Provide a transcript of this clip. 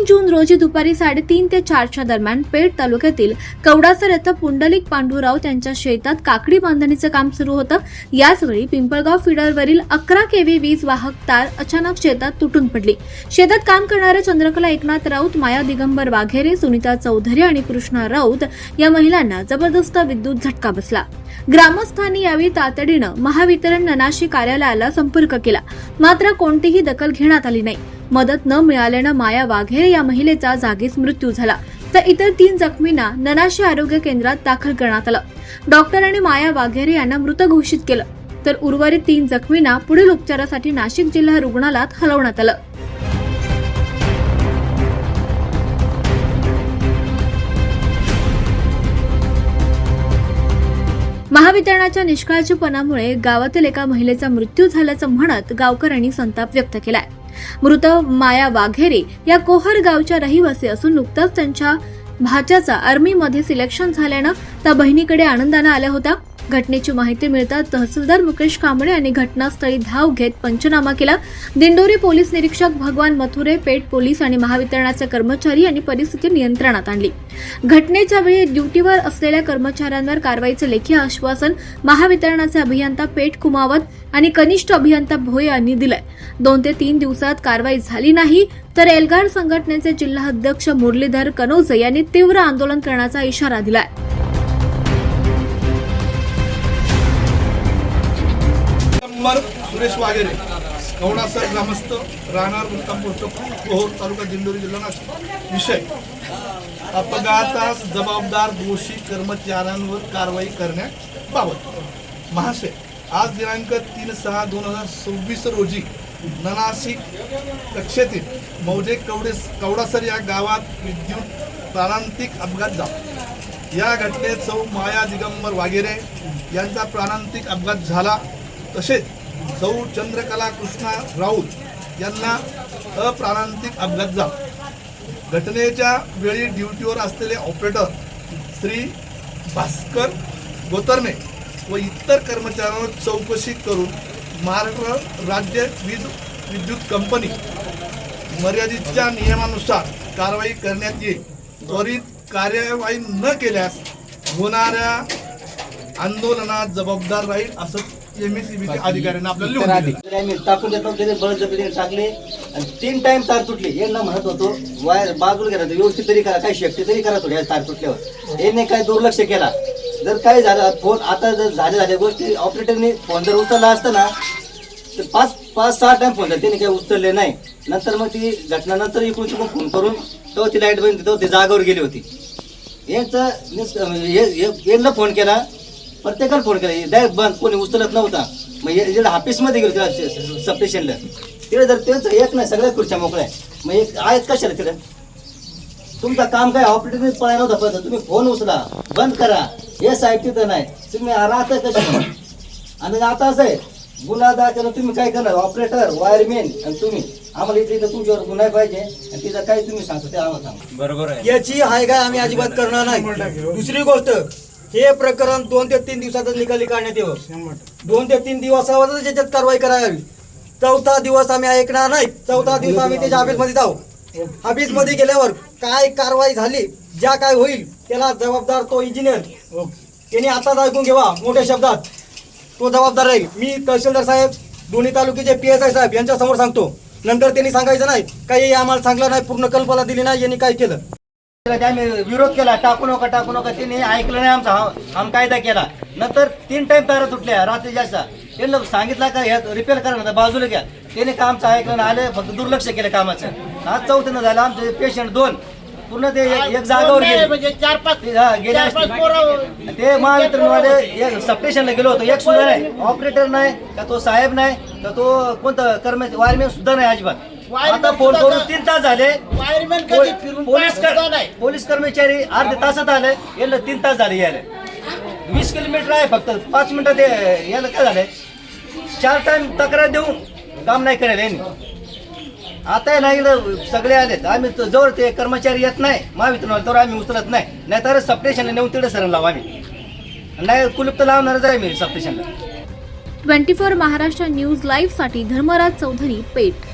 जून रोजी दुपारी 3:30 ते 4च्या दरम्यान पेठ तालुक्यातील कवडासर येथे पुंडलिक पांडुराव त्यांच्या शेतात काकडी बांधणीचं काम सुरू होतं। याचवेळी पिंपळगाव फीडरवरील 11 केव्ही वीज वाहक तार अचानक शेतात तुटून पडली। शेतात काम करणाऱ्या चंद्रकला एकनाथ राऊत, माया दिगंबर वाघेरे, सुनीता चौधरी आणि कृष्णा राऊत या महिलांना जबरदस्त विद्युत झटका बसला। ग्रामस्थांनी यावेळी तातडीनं महावितरण ननाशी कार्यालयाला संपर्क केला, मात्र कोणतीही दखल घेण्यात आली नाही। मदत न मिळाल्यानं माया वाघेरे या महिलेचा जागीच मृत्यू झाला, तर इतर 3 जखमींना ननाशी आरोग्य केंद्रात दाखल करण्यात आलं। डॉक्टरांनी माया वाघेरे यांना मृत घोषित केलं, तर उर्वरित 3 जखमींना पुढील उपचारासाठी नाशिक जिल्हा रुग्णालयात हलवण्यात आलं। महावितरणाच्या निष्काळजीपणामुळे गावातील एका महिलेचा मृत्यू झाल्याचं म्हणत गावकऱ्यांनी संताप व्यक्त केलाय। मृत माया वाघेरे या कोहर गावच्या रहिवासी असून नुकताच त्यांच्या भाच्याचा आर्मीमध्ये सिलेक्शन झाल्यानं त्या बहिणीकडे आनंदाने आल्या होत्या। घटनेची माहिती मिळताच तहसीलदार मुकेश कांबळे यांनी घटनास्थळी धाव घेत पंचनामा केला। दिंडोरी पोलीस निरीक्षक भगवान मथुरे, पेठ पोलीस आणि महावितरणाचे कर्मचारी यांनी परिस्थिती नियंत्रणात आणली। घटनेच्या वेळी ड्युटीवर असलेल्या कर्मचाऱ्यांवर कारवाईचे लेखी आश्वासन महावितरणाचे अभियंता पेठ कुमावत आणि कनिष्ठ अभियंता भोये यांनी दिलंय। 2 ते 3 दिवसात कारवाई झाली नाही तर एल्गार संघटनेचे जिल्हा अध्यक्ष मुरलीधर कनोजे यांनी तीव्र आंदोलन करण्याचा इशारा दिलाय। सुरेश वाघेरे, कवडासर ग्रामस्थ, राहणार मुक्काम पोस्ट कोहोर, तालुका दिंडोरी, जिल्हा नाशिक। विषय: अपघातास जबाबदार दोषी कर्मचाऱ्यांवर कारवाई करण्याबाबत। महाशय, आज दिनांक 3/6/2026 रोजी ननाशिक कक्षेतील मौजे कवडासर या गावात विद्युत प्राणांतिक अपघात झाला। या घटनेत सौ माया दिगंबर वाघेरे यांचा प्राणांतिक अपघात झाला, तसेच सौ चंद्रकला कृष्णा राऊत यांना अप्राणांतिक अपघात झाला। घटनेच्या वेळी ड्युटीवर असलेले ऑपरेटर श्री भास्कर गोतरणे व इतर कर्मचाऱ्यांवर चौकशी करून महाराष्ट्र राज्य वीज विद्युत कंपनी मर्यादितच्या नियमानुसार कारवाई करण्यात येईल। त्वरित कार्यवाही न केल्यास होणाऱ्या आंदोलनात जबाबदार राहील असं एमएससीबीच्या अधिकाऱ्यांना आपल्याला लिहून टाकून देतो। त्याने बळजबरीने टाकले आणि 3 टाइम तार तुटले। यांना म्हणत होतो वायर बाजूला करा, व्यवस्थित तरी करा, काही शेफ्टी तरी करा थोड्या तार तुटल्यावर। यांनी काय दुर्लक्ष केला। जर काय झालं फोन, आता जर झाल्या गोष्टी ऑपरेटरने फोन जर उचलला असता ना तर 5-6 टाइम फोन झाले, त्याने काही उचलले नाही। नंतर मग ती घटनानंतर इकडून तिकडून फोन करून तो ती लाईट बंद, ती जागेवर गेली होती। यांना फोन केला, प्रत्येकाला फोन केला, डायरेक्ट बंद, कोणी उचलत नव्हता। मग जेव्हा ऑफिसमध्ये गेलो त्या सब स्टेशनला, तिथे जर त्यांचं एक नाही, सगळ्या खुर्च्या मोकळ्या, मग एक आहेत कशाला तिथे? तुमचं काम काय ऑपरेटरने पळायला नव्हता, पण तुम्ही फोन उचला, बंद करा, हे साहेब तिथं नाही, तुम्ही राहता कशा? आणि आता असं आहे गुन्हा दाखल, तुम्ही काय करणार? ऑपरेटर, वायरमॅन आणि तुम्ही आम्हाला इथे तुमच्यावर गुन्हा पाहिजे आणि तिथं काय तुम्ही सांगता ते आम्हाला सांगा। बरोबर आहे, याची हाय काय आम्ही अजिबात करणार नाही। दुसरी गोष्ट, हे प्रकरण 2 ते 3 दिवसातच निकाली काढण्यात यावं। 2 ते 3 दिवसावरच त्याच्यात कारवाई करावी। 4था दिवस आम्ही ऐकणार नाही। 4था दिवस आम्ही त्याच्या ऑफिसमध्ये जाऊ। ऑफिसमध्ये गेल्यावर काय कारवाई झाली, ज्या काय होईल त्याला जबाबदार तो इंजिनियर, त्यांनी आताच ऐकून घ्यावा मोठ्या शब्दात, तो जबाबदार राहील। मी तहसीलदार साहेब, दोन्ही तालुक्याचे PSI साहेब यांच्या समोर सांगतो। नंतर त्यांनी सांगायचं नाही काही आम्हाला सांगलं नाही, पूर्ण कल्पना दिली नाही, यांनी काय केलं। त्याने विरोध केला, टाकू नका टाकू नका, त्यांनी ऐकलं नाही आमचा, आम कायदा केला। नंतर 3 टाइम तारा तुटल्या रात्री जास्त, त्यांना सांगितलं का ह्यात रिपेअर करा ना, बाजूला घ्या, त्याने कामचं ऐकलं नाही, आले फक्त दुर्लक्ष केलं कामाचं। आज 4थं झालं, आमचे पेशंट 2 पूर्ण ते एक जागावर गेले, 4-5 गेले। ते महावितरणवाले सब स्टेशनला गेलो होतो, एक सुद्धा नाही, ऑपरेटर नाही का, तो साहेब नाही का, तो कोणतं कर्मचारी वायरमॅन सुद्धा नाही अजिबात। आता फोन करून 3 तास झाले, पोलीस कर्मचारी अर्ध्या तासात आले, याला 3 तास झाले यायला। 20 किलोमीटर आहे, फक्त 5 मिनिटात यायला काय झालंय? 4 टाइम तक्रार देऊन काम नाही करायला यांनी। आता नाही सगळे आलेत, आम्ही जवळ ते कर्मचारी येत नाही महावितरण तर आम्ही उचलत नाही, नाहीतर सब स्टेशनला नेऊन तिकडे सरण लावू आम्ही, नाही कुलूप तर लावणारच आहे मी सब स्टेशनला। 24 महाराष्ट्र न्यूज लाईव्ह साठी धर्मराज चौधरी, पेठ।